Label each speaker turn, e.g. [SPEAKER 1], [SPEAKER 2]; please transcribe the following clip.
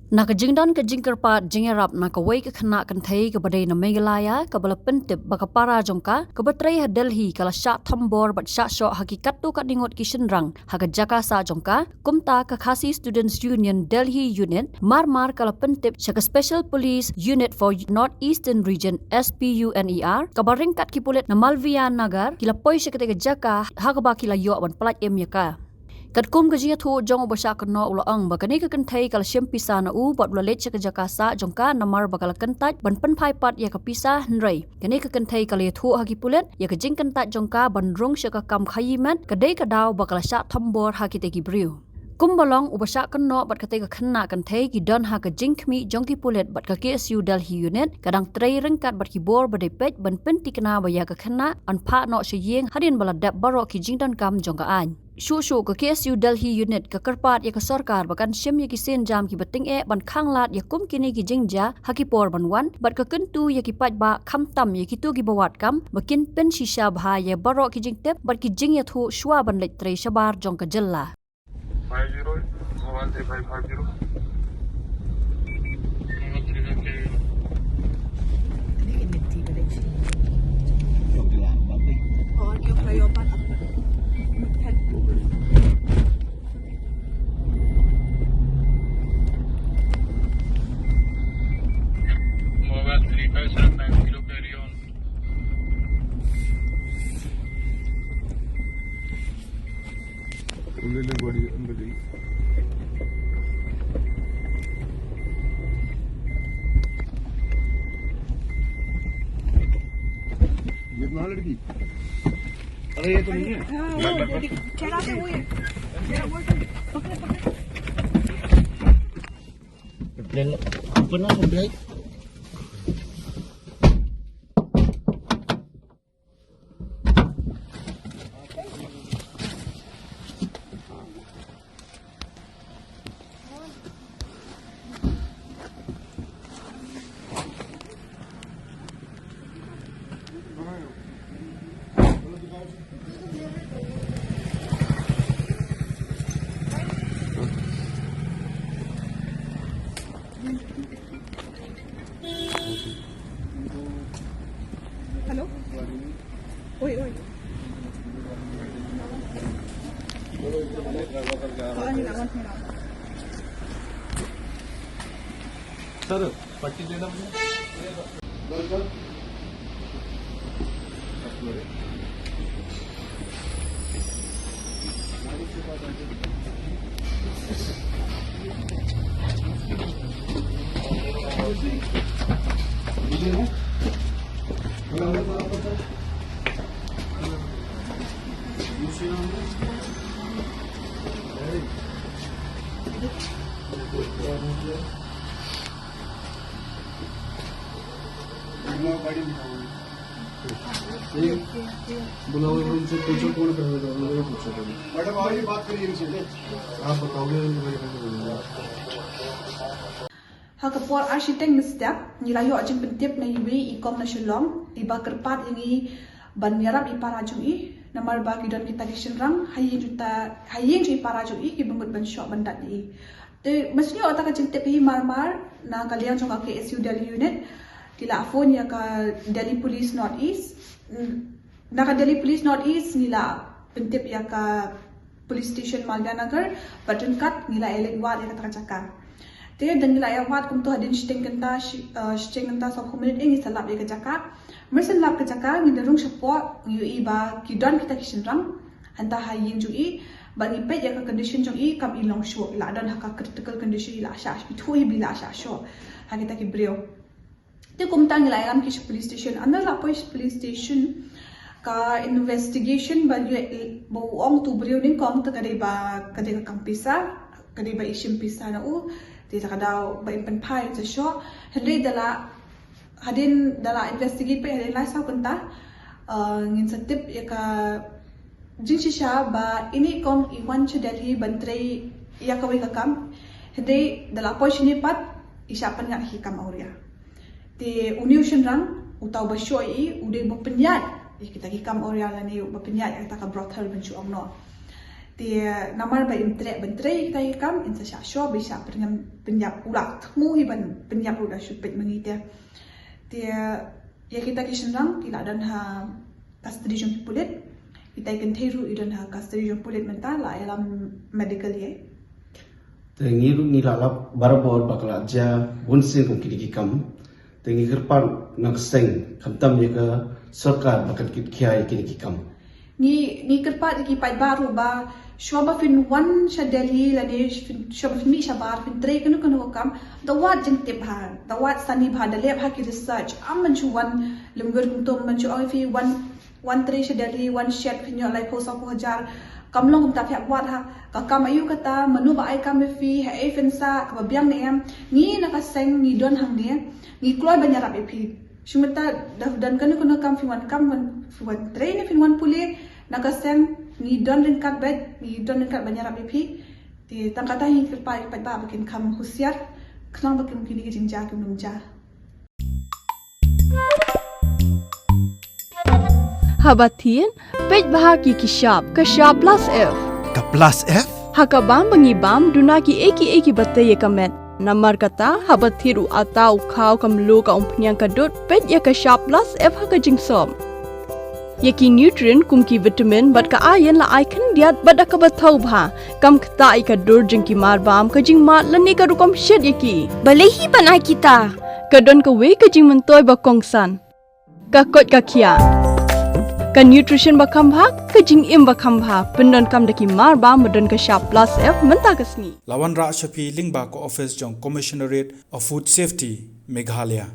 [SPEAKER 1] Nak jingdan ke jingkerpat jingerap nak away ke kena Kynthei ke badai na Meghalaya ke bala pentip baka para jongka ke Treh Delhi kala Shah thambor bat Shah Shoh hakikat tu kat ningot kishenrang haga jaka sa jongka kumta ke Khasi Students Union Delhi Unit mar kala pentip shaka Special Police Unit for North Eastern Region SPUNER ke baringkat kipulet na Malviya Nagar kila poi shaka ke jaka haga ba kila yo ban plat yaka kat kum kejia thu jong basha Kynnoh ulang bakani ke Kynthei kal siem Pisa na u bot ula lech ke jakasa jongka namar bakal kentat ban pen phai pat ya ke Pisa hnrei kani ke Kynthei kal thu hagi pulet ya ke jing kentat jongka ban rong shaka kam khayiman ke dei ka daw bakal sha thambor hakite ki briu kumbalong ubasha Kynnoh bat kate ka khanna Kynthei ki don ha ka jingkhmi jongki pulet bat ka KSU Delhi Unit kadang Treh rengkat bat ki bor badai pej ban pen tikna ba ya ka khanna an pha no sheyeng hadin bala dap baro ki jingdon kam jongka an Shoh ke KSU Delhi Unit ke kerpat ya ke sarkar bakan siem ya ki sen jam ki bating ban khanglat ya kum kini ki jingja haki por ban wan bat ke kentu ya ki paj ba kham tam ya ki tu ki bawat kam bakin pen shisha bha ya baro ki jingtep bat ki jing ya thu shwa ban lech Treh shabar jong ka jella
[SPEAKER 2] 50 लड़की अरे ये तो नहीं है चलाते हुए ऊपर ना समझाई
[SPEAKER 3] Hello? Oi.
[SPEAKER 2] सर पट्टी देना बुलाओ उनसे पूछो कौन कर रहा है उन्होंने पूछो मैडम और ये बात करिए इनसे आप बताओगे
[SPEAKER 3] Hakapor arsitek mestiak nilayo ajeng pentip na iwi ikom na Shillong iba kerpat ini ban yarap iparajung i namar bagi don kita kishenrang hayeng ju iparajung i kibungut ban shop bandat i te mesti otak ajeng tip i marmar na kalian jong ke SU Delhi Unit kila phone ya ka Delhi Police North East na ka Delhi Police North East nila pentip ya ka Police Station Malviya Nagar button cut nila elek wat ya ka cakar te dan nila ya wat kum to hadin shting kanta so minute ing salap ya ka jakar mersen lap ka jakar ngi darung support yu iba ki don kita kishenrang anta hayeng ju i bagi pe ya ka condition jong i kam ilong show ila don haka critical condition ila sha bithui bila sha show ha kita ki brio te kum tang ila ram ki police station andar la police station ka investigation bagi bo ong tu brio ning kong ta kadai ba kadai ka Pisa kadai ba ishim Pisa na u ti ta kadaw ba impan pai ta show henry hadin dala investigate pe hadin la sa kunta ngin satip ya ka jinshisha ba ini kong iwan cha Delhi bantrei ya ka wi ka kam henry dala poishini pat isapan nga hikam auria ti uniushin rang utaw ba show I ude bo penyat kita hikam auria la ni ba penyat ta ka brothel benchu ongno Dia namar ba Treh bentrei kita ikam in sa Shoh bisa penyap ulat mu hiban penyap udah supit mengita. Dia ya kita kisah tidak dan ha custody jom pulit kita Kynthei ru idan ha custody jom pulit mental la dalam medical ye.
[SPEAKER 2] Tengiru ni lalap barabor bakal aja bunsin kum kiri kam. Tengi kerpan nak seng kamtam ye ke sarkar bakal kit kiai kiri kam.
[SPEAKER 3] Ni kerpat ki pai baru ba shwaba fin one shadeli la ne shwaba fin mi shabar fin Treh kanu kam the what jeng tip ha the what sani bha the lab ha ki research amman chu one lemgur kum tom man chu oi fi one Treh shadeli one shed fin yo lai post of hajar kamlong kum ta phyak wat ha ka kam ayu kata manu ba ai kam fi ha e fin sa ka biang ne am ni na ka seng ni don hang ne ni kloi banyarap e fi shumata dan kanu kam fi one kam one Treh ne fin one pule nakasem ni don ringkat bed ni don ringkat banyarap BP di tangkata hi kerpai pai ba bakin kam husiar khnang bakin kini ki jingja ki nungja
[SPEAKER 4] Habatin pej bahagi ki shop ka shop plus F
[SPEAKER 5] Ka plus F?
[SPEAKER 4] haka bam bangi bam duna ki eki batte ye kamet namar kata habathiru atau khau kam lo ka umpnyang ka dot pej ya ka shop plus F haka jingsom Yaki nutrient kum ki vitamin bat ka iron la icon diat bat ka bathau bha kam khta ai ka dur jing ki mar bam ka jing mat lani ka rukom shed yaki
[SPEAKER 6] Balehi panai kita.
[SPEAKER 4] ka don ka we ka jing mentoy ba kongsan ka kot ka khia ka nutrition ba kham bha ka jing im ba kham bha pendon kam daki mar bam madon ka sharp plus F menta kasni
[SPEAKER 5] Lawan Ra Shafi Lingba ko office jong Commissionerate of Food Safety Meghalaya